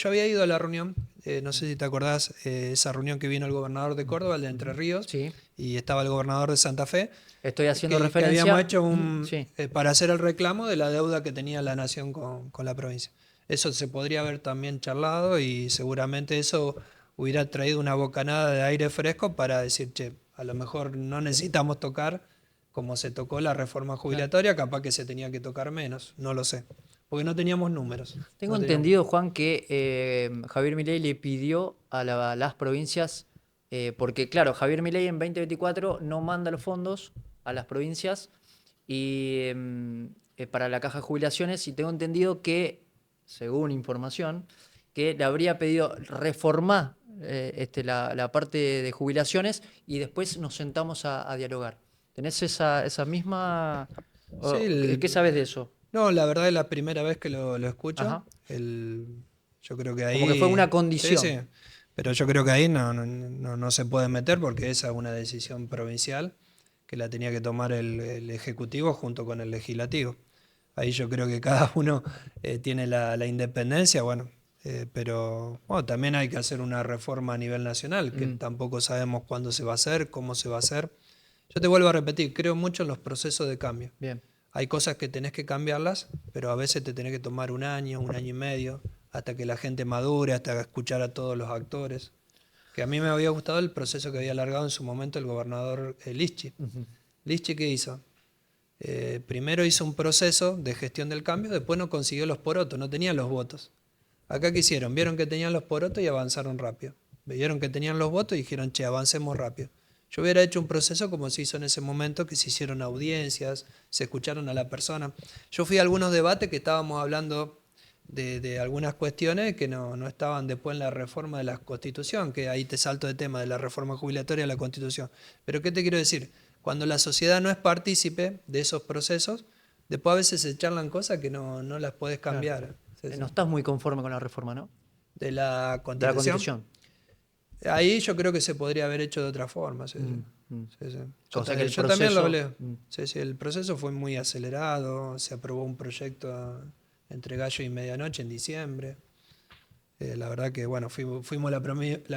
había ido a la reunión, no sé si te acordás, esa reunión que vino el gobernador de Córdoba, el de Entre Ríos, y estaba el gobernador de Santa Fe. Estoy haciendo referencia. Que habíamos hecho para hacer el reclamo de la deuda que tenía la Nación con la provincia. Eso se podría haber también charlado y seguramente eso hubiera traído una bocanada de aire fresco para decir, che, a lo mejor no necesitamos tocar como se tocó la reforma jubilatoria, capaz que se tenía que tocar menos, no lo sé. Porque no teníamos números. Tengo entendido, Juan, que Javier Milei le pidió a las provincias, porque claro, Javier Milei en 2024 no manda los fondos a las provincias y para la caja de jubilaciones, y tengo entendido que, según información, que le habría pedido reformar la parte de jubilaciones y después nos sentamos a dialogar. ¿Tenés esa misma...? Sí, ¿Qué sabes de eso? No, la verdad es la primera vez que lo escucho. Yo creo que ahí... Como que fue una condición. Sí, pero yo creo que ahí no se puede meter porque esa es una decisión provincial que la tenía que tomar el Ejecutivo junto con el Legislativo. Ahí yo creo que cada uno tiene la independencia, pero también hay que hacer una reforma a nivel nacional, que tampoco sabemos cuándo se va a hacer, cómo se va a hacer. Yo te vuelvo a repetir, creo mucho en los procesos de cambio. Bien. Hay cosas que tenés que cambiarlas, pero a veces te tenés que tomar un año y medio, hasta que la gente madure, hasta escuchar a todos los actores. Que a mí me había gustado el proceso que había alargado en su momento el gobernador Lischy. Lischy, ¿qué hizo? Primero hizo un proceso de gestión del cambio, después no consiguió los porotos, no tenía los votos. Acá ¿qué hicieron? Vieron que tenían los porotos y avanzaron rápido. Vieron que tenían los votos y dijeron, che, avancemos rápido. Yo hubiera hecho un proceso como se hizo en ese momento, que se hicieron audiencias, se escucharon a la persona. Yo fui a algunos debates que estábamos hablando de algunas cuestiones que no estaban después en la reforma de la Constitución, que ahí te salto de tema de la reforma jubilatoria de la Constitución. Pero ¿qué te quiero decir? Cuando la sociedad no es partícipe de esos procesos, después a veces se charlan cosas que no las puedes cambiar. Claro. Sí, sí. No estás muy conforme con la reforma, ¿no? De la De la Constitución. Constitución. Ahí yo creo que se podría haber hecho de otra forma. Sí, Mm. sí, sí. O sea que el Yo también lo proceso... hablé. Sí, sí, el proceso fue muy acelerado, se aprobó un proyecto entre gallo y medianoche en diciembre. La verdad que bueno, fuimos la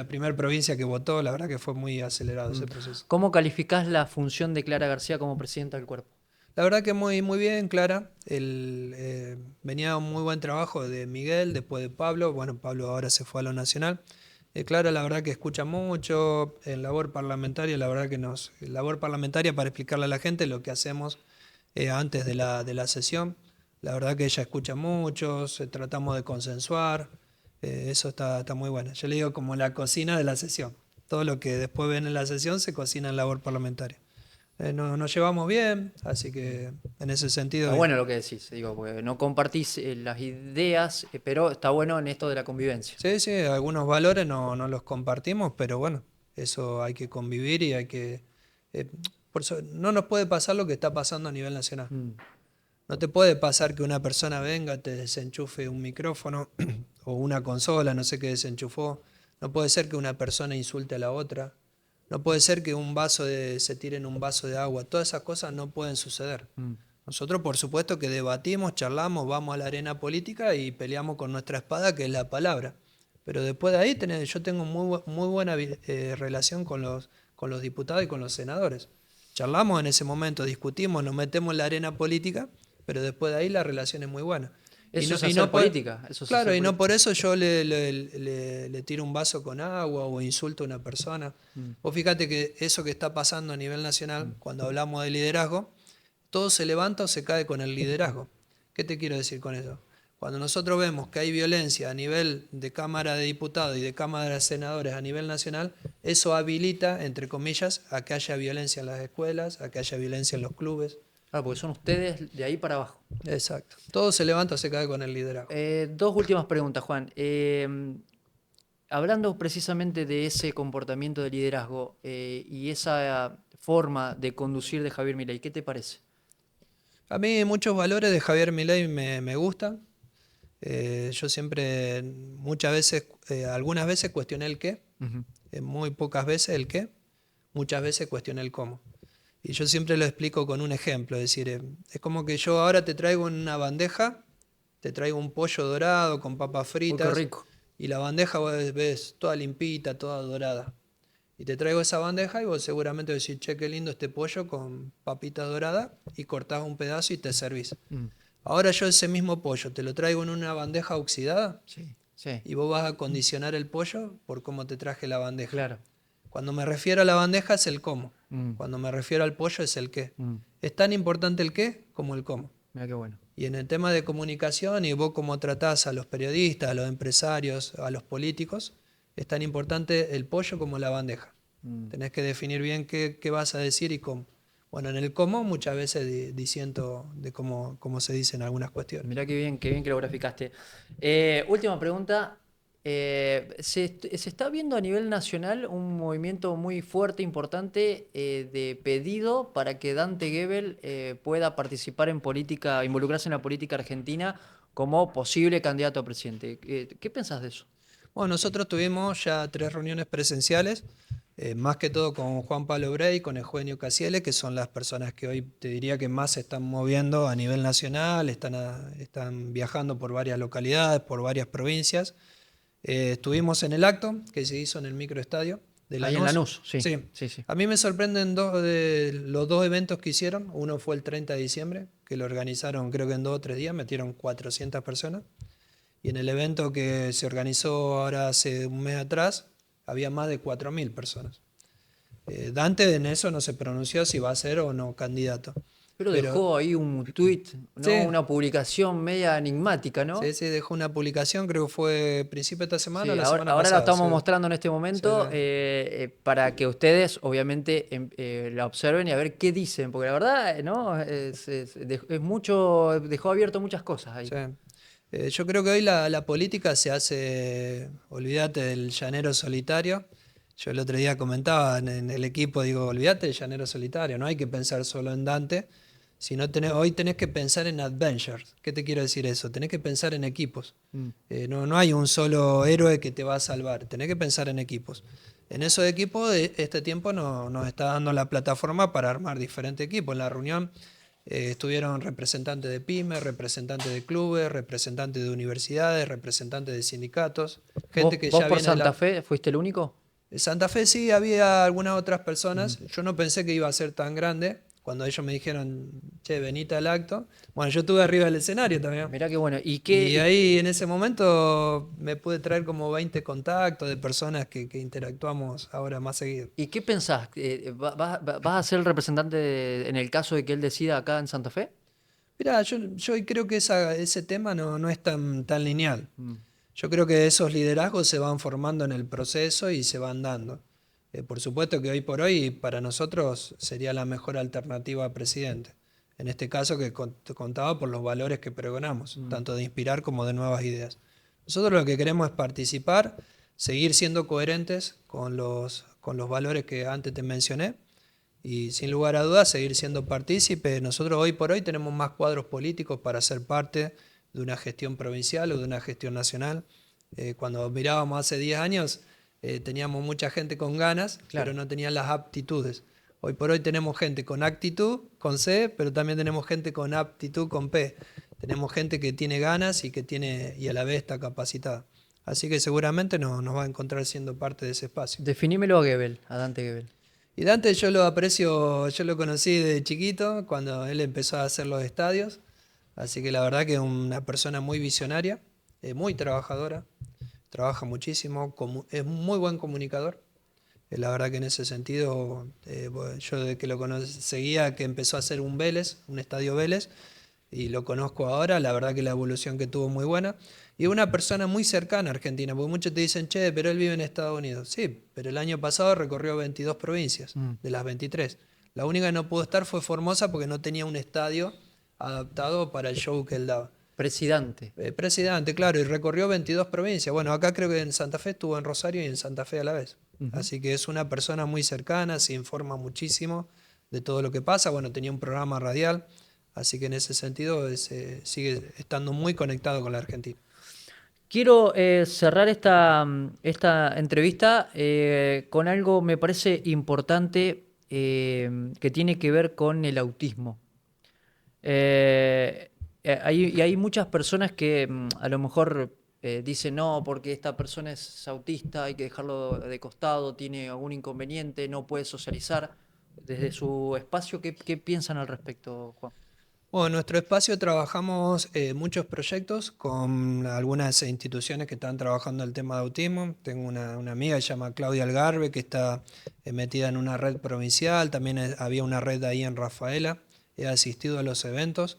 primera provincia que votó, la verdad que fue muy acelerado ese proceso. ¿Cómo calificás la función de Clara García como presidenta del cuerpo? La verdad que muy bien, Clara. Venía un muy buen trabajo de Miguel, después de Pablo. Bueno, Pablo ahora se fue a lo nacional. Clara, la verdad que escucha mucho. En labor parlamentaria, la verdad que labor parlamentaria para explicarle a la gente lo que hacemos antes de la sesión. La verdad que ella escucha mucho, tratamos de consensuar. Eso está muy bueno. Yo le digo como la cocina de la sesión. Todo lo que después ven en la sesión se cocina en labor parlamentaria. Nos llevamos bien, así que en ese sentido... Está bueno lo que decís, digo, porque no compartís las ideas, pero está bueno en esto de la convivencia. Sí, sí, algunos valores no los compartimos, pero bueno, eso hay que convivir y hay que... por eso, no nos puede pasar lo que está pasando a nivel nacional. No te puede pasar que una persona venga, te desenchufe un micrófono o una consola, no sé qué desenchufó. No puede ser que una persona insulte a la otra. No puede ser que se tire en un vaso de agua. Todas esas cosas no pueden suceder. Nosotros, por supuesto, que debatimos, charlamos, vamos a la arena política y peleamos con nuestra espada, que es la palabra. Pero después de ahí yo tengo muy buena relación con los diputados y con los senadores. Charlamos en ese momento, discutimos, nos metemos en la arena política, pero después de ahí la relación es muy buena. Eso es hacer política. Claro, y no por eso yo le tiro un vaso con agua o insulto a una persona. Vos fíjate que eso que está pasando a nivel nacional, cuando hablamos de liderazgo, todo se levanta o se cae con el liderazgo. ¿Qué te quiero decir con eso? Cuando nosotros vemos que hay violencia a nivel de Cámara de Diputados y de Cámara de Senadores a nivel nacional, eso habilita, entre comillas, a que haya violencia en las escuelas, a que haya violencia en los clubes. Claro, porque son ustedes de ahí para abajo. Exacto. Todo se levanta o se cae con el liderazgo. Dos últimas preguntas, Juan. Hablando precisamente de ese comportamiento de liderazgo y esa forma de conducir de Javier Milei, ¿qué te parece? A mí muchos valores de Javier Milei me gustan. Yo siempre, muchas veces, algunas veces cuestioné el qué, muy pocas veces el qué, muchas veces cuestioné el cómo. Y yo siempre lo explico con un ejemplo, es decir, es como que yo ahora te traigo en una bandeja, te traigo un pollo dorado con papas fritas. Uy, qué rico. Y la bandeja vos ves toda limpita, toda dorada. Y te traigo esa bandeja y vos seguramente decís, che, qué lindo este pollo con papita dorada, y cortás un pedazo y te servís. Ahora yo ese mismo pollo te lo traigo en una bandeja oxidada, Sí, sí. y vos vas a condicionar el pollo por cómo te traje la bandeja. Claro. Cuando me refiero a la bandeja es el cómo. Cuando me refiero al pollo es el qué. Es tan importante el qué como el cómo. Mira qué bueno. Y en el tema de comunicación y vos cómo tratás a los periodistas, a los empresarios, a los políticos, es tan importante el pollo como la bandeja. Tenés que definir bien qué vas a decir y cómo. Bueno, en el cómo muchas veces diciendo de cómo se dicen algunas cuestiones. Mirá qué bien que lo graficaste. Última pregunta. Se está viendo a nivel nacional un movimiento muy fuerte, importante, de pedido para que Dante Gebel pueda participar en política, involucrarse en la política argentina como posible candidato a presidente. ¿Qué pensás de eso? Bueno, nosotros tuvimos ya 3 reuniones presenciales, más que todo con Juan Pablo Brey, con Eugenio Casiele, que son las personas que hoy te diría que más se están moviendo a nivel nacional, están viajando por varias localidades, por varias provincias. Estuvimos en el acto que se hizo en el microestadio de Lanús. Ahí en Lanús, sí. Sí. A mí me sorprenden los 2 eventos que hicieron. Uno fue el 30 de diciembre, que lo organizaron creo que en 2 o 3 días, metieron 400 personas. Y en el evento que se organizó ahora hace un mes atrás, había más de 4.000 personas. Dante en eso no se pronunció si va a ser o no candidato. Pero dejó ahí un tweet, ¿no? Sí, Una publicación media enigmática, ¿no? sí, dejó una publicación, creo que fue principio de esta semana o Sí, la ahora, semana ahora la pasada. Sí, estamos mostrando en este sí, momento sí. para que ustedes obviamente la observen y a ver qué dicen, porque la verdad, ¿no? Es mucho, dejó abierto muchas cosas ahí. Sí. Yo creo que hoy la política se hace, olvídate del llanero solitario. Yo el otro día comentaba en el equipo, digo, olvídate del llanero solitario, no hay que pensar solo en Dante, sino hoy tenés que pensar en adventures. ¿Qué te quiero decir eso? Tenés que pensar en equipos. Mm. No hay un solo héroe que te va a salvar, tenés que pensar en equipos. En esos equipos, este tiempo nos está dando la plataforma para armar diferentes equipos. En la reunión estuvieron representantes de pymes, representantes de clubes, representantes de universidades, representantes de sindicatos, ¿Vos, gente que vos ya por viene de Santa la... Fe fuiste el único? En Santa Fe sí había algunas otras Mm. personas. Yo no pensé que iba a ser tan grande. Cuando ellos me dijeron, che, venite al acto. Bueno, yo estuve arriba del escenario también. Mirá qué bueno. Y ahí en ese momento me pude traer como 20 contactos de personas que interactuamos ahora más seguido. ¿Y qué pensás? ¿Vas a ser el representante en el caso de que él decida acá en Santa Fe? Mirá, yo hoy creo que ese tema no es tan lineal. Mm. Yo creo que esos liderazgos se van formando en el proceso y se van dando. Por supuesto que hoy por hoy para nosotros sería la mejor alternativa a presidente. En este caso que contaba por los valores que pregonamos, tanto de inspirar como de nuevas ideas. Nosotros lo que queremos es participar, seguir siendo coherentes con los valores que antes te mencioné y sin lugar a dudas seguir siendo partícipe. Nosotros hoy por hoy tenemos más cuadros políticos para ser parte de una gestión provincial o de una gestión nacional. Cuando mirábamos hace 10 años teníamos mucha gente con ganas, Claro. pero no tenían las aptitudes. Hoy por hoy tenemos gente con actitud, con C, pero también tenemos gente con aptitud, con P. Tenemos gente que tiene ganas y a la vez está capacitada. Así que seguramente nos va a encontrar siendo parte de ese espacio. Definímelo a Gebel, a Dante Gebel. Y Dante yo lo aprecio, yo lo conocí de chiquito, cuando él empezó a hacer los estadios. Así que la verdad que es una persona muy visionaria, muy trabajadora, trabaja muchísimo, es muy buen comunicador. La verdad que en ese sentido, yo desde que lo seguía, que empezó a hacer un Vélez, un estadio Vélez, y lo conozco ahora, la verdad que la evolución que tuvo muy buena. Y es una persona muy cercana a Argentina, porque muchos te dicen, che, pero él vive en Estados Unidos. Sí, pero el año pasado recorrió 22 provincias, de las 23. La única que no pudo estar fue Formosa porque no tenía un estadio adaptado para el show que él daba. Presidente. Presidente, claro, y recorrió 22 provincias. Bueno, acá creo que en Santa Fe estuvo en Rosario y en Santa Fe a la vez. Así que es una persona muy cercana, se informa muchísimo de todo lo que pasa. Bueno, tenía un programa radial, así que en ese sentido sigue estando muy conectado con la Argentina. Quiero cerrar esta entrevista con algo me parece importante que tiene que ver con el autismo. Hay muchas personas que a lo mejor dicen no, porque esta persona es autista, hay que dejarlo de costado, tiene algún inconveniente, no puede socializar. Desde su espacio, ¿qué piensan al respecto, Juan? Bueno, en nuestro espacio trabajamos muchos proyectos con algunas instituciones que están trabajando el tema de autismo. Tengo una amiga que se llama Claudia Algarve, que está metida en una red provincial. También había una red ahí en Rafaela. He asistido a los eventos.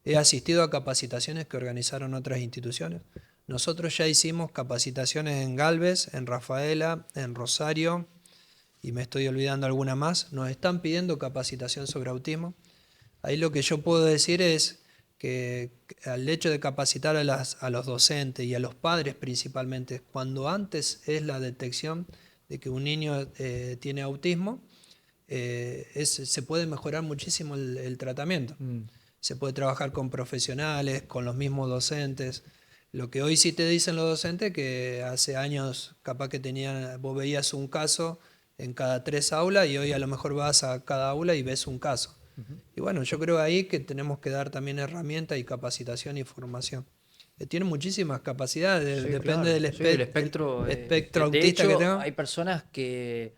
He asistido a capacitaciones que organizaron otras instituciones. Nosotros ya hicimos capacitaciones en Galvez, en Rafaela, en Rosario, y me estoy olvidando alguna más. Nos están pidiendo capacitación sobre autismo. Ahí lo que yo puedo decir es que al hecho de capacitar a los docentes y a los padres principalmente, cuando antes es la detección de que un niño tiene autismo, se puede mejorar muchísimo el tratamiento. Se puede trabajar con profesionales, con los mismos docentes. Lo que hoy sí te dicen los docentes, que hace años capaz que vos veías un caso en cada 3 aulas y hoy a lo mejor vas a cada aula y ves un caso. Y bueno, yo creo ahí que tenemos que dar también herramientas y capacitación y formación. Tiene muchísimas capacidades, Sí, depende claro. del Sí, el espectro espectro de autista hecho, que tenga. hay personas que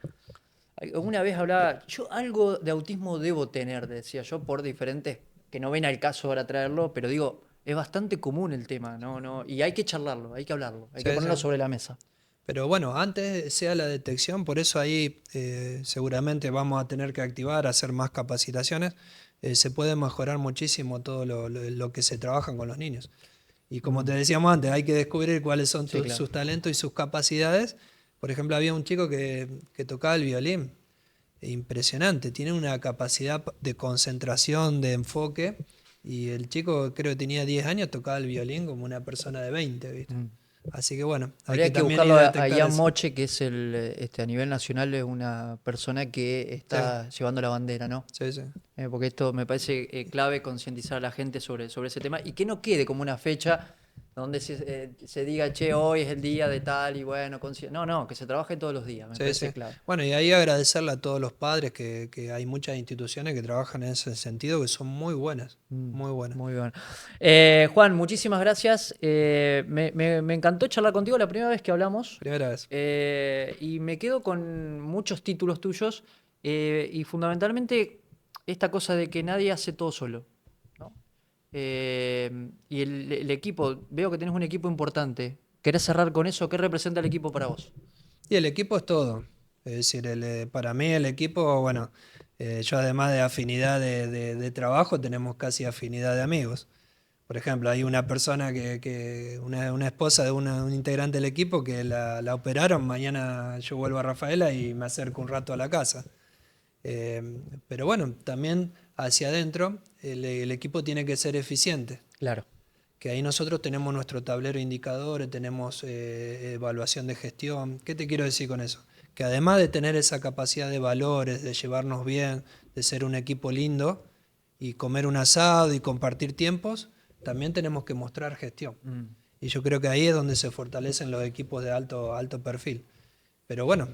alguna vez hablaba, yo algo de autismo debo tener, decía yo, por diferentes, que no ven al caso ahora traerlo, pero digo, es bastante común el tema, ¿no? Y hay que charlarlo, hay que hablarlo, hay que Sí, ponerlo sí. sobre la mesa. Pero bueno, antes sea la detección, por eso ahí seguramente vamos a tener que activar, hacer más capacitaciones. se puede mejorar muchísimo todo lo que se trabaja con los niños. Y como te decíamos antes, hay que descubrir cuáles son Sí, claro. sus talentos y sus capacidades. Por ejemplo, había un chico que tocaba el violín. Impresionante, tiene una capacidad de concentración, de enfoque. Y el chico, creo que tenía 10 años, tocaba el violín como una persona de 20, ¿viste? Así que bueno, hay Habría que también buscarlo ir a a detectar Ian eso. Moche, que es a nivel nacional es una persona que Sí, está llevando la bandera, ¿no? sí, sí. Porque esto me parece clave concientizar a la gente sobre ese tema y que no quede como una fecha donde se diga, che, hoy es el día de tal y bueno, no, que se trabaje todos los días, me Sí, parece sí. clave. Bueno, y ahí agradecerle a todos los padres que hay muchas instituciones que trabajan en ese sentido que son muy buenas, muy buenas. Muy bien. Juan, muchísimas gracias. Me encantó charlar contigo la primera vez que hablamos Primera vez. y me quedo con muchos títulos tuyos y fundamentalmente esta cosa de que nadie hace todo solo, ¿no? Y el equipo, veo que tenés un equipo importante. ¿Querés cerrar con eso? ¿Qué representa el equipo para vos? Y el equipo es todo. Es decir, para mí el equipo, bueno, yo además de afinidad de trabajo, tenemos casi afinidad de amigos. Por ejemplo, hay una persona una esposa de un integrante del equipo que la operaron, mañana yo vuelvo a Rafaela y me acerco un rato a la casa. Eh, pero bueno, también hacia adentro el equipo tiene que ser eficiente, Claro. que ahí nosotros tenemos nuestro tablero de indicadores, tenemos evaluación de gestión. ¿Qué te quiero decir con eso? Que además de tener esa capacidad de valores, de llevarnos bien, de ser un equipo lindo y comer un asado y compartir tiempos, también tenemos que mostrar gestión. Y yo creo que ahí es donde se fortalecen los equipos de alto perfil. Pero bueno,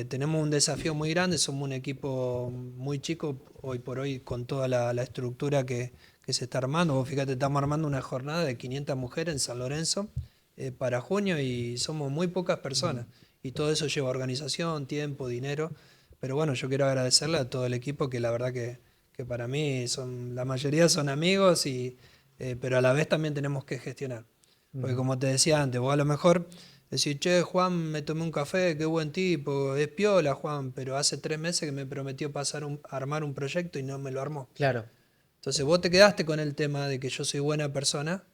tenemos un desafío muy grande, somos un equipo muy chico hoy por hoy con toda la estructura que se está armando. Vos fíjate, estamos armando una jornada de 500 mujeres en San Lorenzo para junio y somos muy pocas personas. Y todo eso lleva organización, tiempo, dinero. Pero bueno, yo quiero agradecerle a todo el equipo que la verdad que para mí la mayoría son amigos, pero a la vez también tenemos que gestionar. Porque como te decía antes, vos a lo mejor decís, che, Juan, me tomé un café, qué buen tipo, es piola, Juan, pero hace 3 meses que me prometió armar un proyecto y no me lo armó. Claro. Entonces vos te quedaste con el tema de que yo soy buena persona,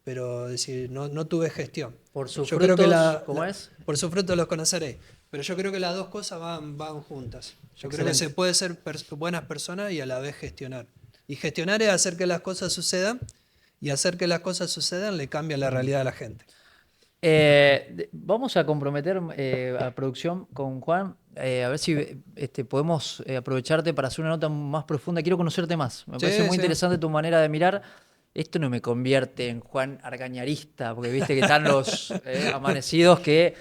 pero decir, no tuve gestión. Por sus Yo creo que frutos, ¿cómo es? por sus frutos los conoceréis. Pero yo creo que las dos cosas van juntas. Yo creo que Excelente. se puede ser buenas personas y a la vez gestionar. Y gestionar es hacer que las cosas sucedan, y hacer que las cosas sucedan le cambia la realidad a la gente. Vamos a comprometer a producción con Juan, a ver si podemos aprovecharte para hacer una nota más profunda. Quiero conocerte más. Me parece Sí, muy sí. interesante tu manera de mirar. Esto no me convierte en Juan Argañarista, porque viste que están los amanecidos que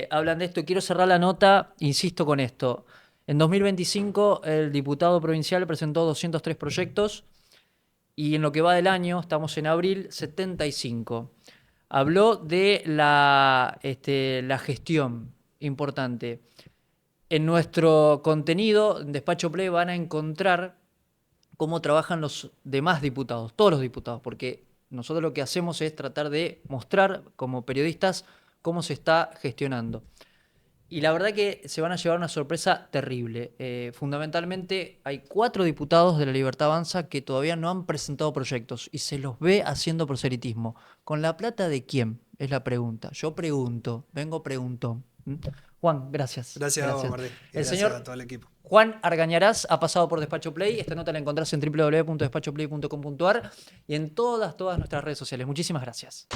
hablan de esto. Quiero cerrar la nota, insisto con esto. En 2025 el diputado provincial presentó 203 proyectos y en lo que va del año, estamos en abril, 75. Habló de la gestión importante. En nuestro contenido, en Despacho Play, van a encontrar cómo trabajan los demás diputados, todos los diputados, porque nosotros lo que hacemos es tratar de mostrar como periodistas cómo se está gestionando. Y la verdad que se van a llevar una sorpresa terrible. Fundamentalmente hay 4 diputados de La Libertad Avanza que todavía no han presentado proyectos y se los ve haciendo proselitismo. ¿Con la plata de quién? Es la pregunta. Yo pregunto, pregunto. Juan, gracias. Gracias a vos, Martín. Y El gracias a señor todo el equipo. Juan Argañarás ha pasado por Despacho Play. Esta nota la encontrás en www.despachoplay.com.ar y en todas nuestras redes sociales. Muchísimas gracias.